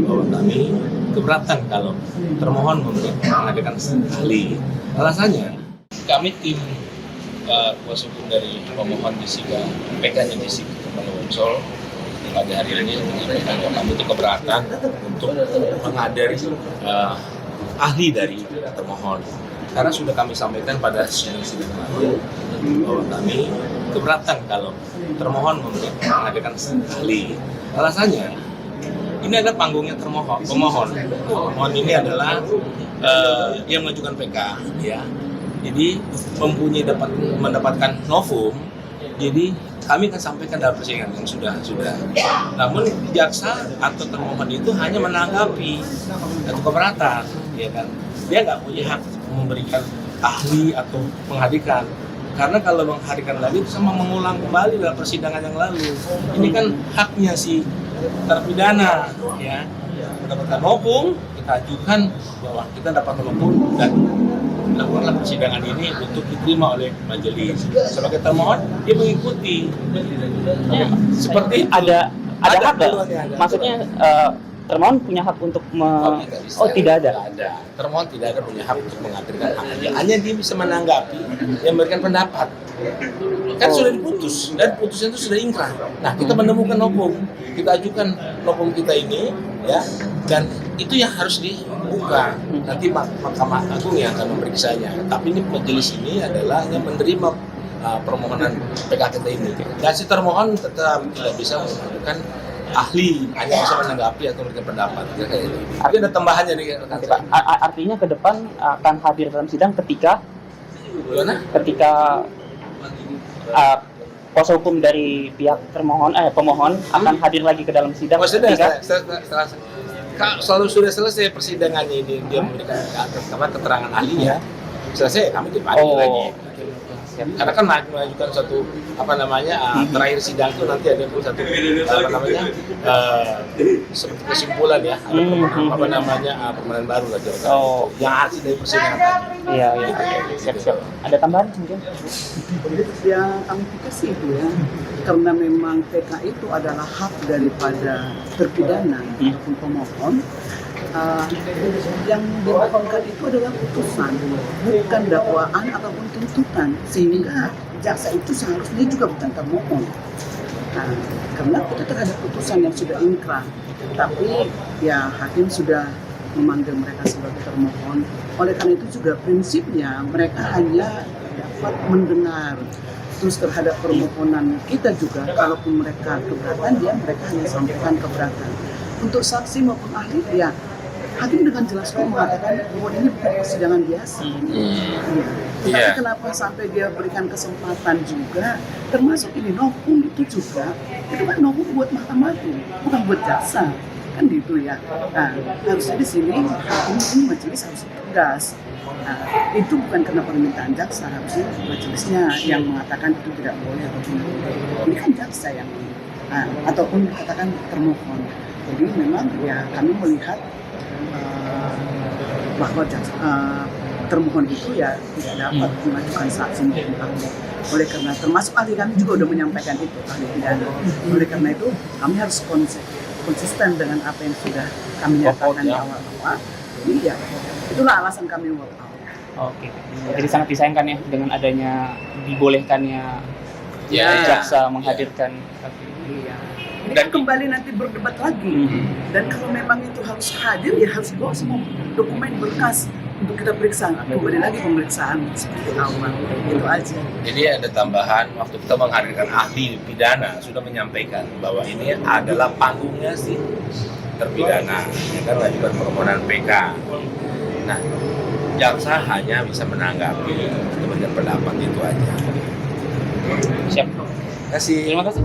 bahwa kami keberatan kalau termohon mengadakan ahli. Alasannya, kami tim kuasa hukum dari pemohon Jessica, PK-nya Jessica Malawongso pada hari ini menyampaikan bahwa kami itu keberatan untuk menghadiri ahli dari termohon. Karena sudah kami sampaikan pada sidang lalu bahwa kami keberatan kalau termohon mengadakan ahli. Alasannya, ini adalah panggungnya pemohon. Pemohon ini adalah yang mengajukan PK, ya. Jadi mempunyai mendapatkan novum. Jadi kami akan sampaikan dalam persidangan yang sudah. Namun jaksa atau termohon itu hanya menanggapi atau keberatan, ya kan? Dia nggak punya hak memberikan ahli atau menghadirkan. Karena kalau menghadirkan lagi itu sama mengulang kembali dalam persidangan yang lalu. Ini kan haknya si terpidana, ya, mendapatkan novum, kita ajukan bahwa kita dapat novum dan lakukanlah persidangan ini untuk diterima oleh majelis. Sebagai termohon, dia mengikuti. Ya, Seperti ada hak nggak? Maksudnya termohon punya hak untuk tidak ada. Termohon tidak ada punya hak untuk menghadirkan ahli. Hanya dia bisa menanggapi, yang memberikan pendapat. Kan sudah diputus dan putusnya itu sudah ingkrah. Nah, kita menemukan novum, kita ajukan novum kita ini, ya, dan itu yang harus dibuka. Nanti Mahkamah Agung yang akan memeriksanya. Tapi ini majelis ini adalah yang menerima permohonan PK kita ini. Dan si termohon tetap tidak bisa mengajukan ahli, hanya bisa menanggapi atau memberikan pendapat. Tapi ada tambahannya nih, artinya ke depan akan hadir dalam sidang ketika kuasa hukum dari pihak pemohon akan hadir lagi ke dalam sidang. Selalu sudah selesai persidangannya ini, dia memberikan keterangan ahlinya, selesai kami dipanggil lagi. Karena kan mengajukan satu terakhir sidang itu nanti ada satu seperti kesimpulan, ya, permohonan baru lagi. Yang hasil dari persidangan tadi. Iya. Siap. Ada tambahan mungkin? Ya, kami pikir sih itu, ya, karena memang PK itu adalah hak daripada terpidana ataupun pemohon. Yang dimohonkan itu adalah putusan, bukan dakwaan ataupun tuntutan, sehingga jaksa itu seharusnya juga bukan termohon. Karena itu terhadap putusan yang sudah ingkrah, tapi ya hakim sudah memanggil mereka sebagai termohon. Oleh karena itu juga prinsipnya mereka hanya dapat mendengar. Terus terhadap permohonan kita juga, kalaupun mereka keberatan, mereka hanya sampaikan keberatan. Untuk saksi maupun ahli, ya hakim dengan jelas kok mengatakan bahwa ini bukan persidangan biasa. Tapi kenapa sampai dia berikan kesempatan juga, termasuk ini novum itu juga, itu kan novum buat Mahkamah Agung, bukan buat jaksa, kan gitu ya. Nah, harusnya di sini hakim ini majelis harus tegas. Itu bukan karena permintaan jaksa, harusnya majelisnya yang mengatakan itu tidak boleh ataupun boleh. Ini kan jaksa yang ataupun dikatakan termohon. Jadi memang ya kami melihat bahwa termohon itu ya tidak dapat mengajukan saksi maupun ahli. Oleh karena termasuk ahli kami juga sudah menyampaikan itu, ahli pidana. Oleh karena itu kami harus konsisten dengan apa yang sudah kami nyatakan di awal-awal. Jadi ya itulah alasan kami walk out. Oke. Jadi sangat disayangkan ya dengan adanya dibolehkannya jaksa menghadirkan. Iya. Dan kembali nanti berdebat lagi. Dan kalau memang itu harus hadir, ya harus bawa semua dokumen berkas untuk kita periksa. Kembali lagi pemeriksaan seperti awal. Itu aja. Jadi ada tambahan, waktu kita menghadirkan ahli pidana sudah menyampaikan bahwa ini adalah panggungnya si terpidana, ya kan, mengajukan permohonan PK. Nah, jaksa hanya bisa menanggapi, memberikan pendapat, itu aja. Siap. Terima kasih. Terima kasih.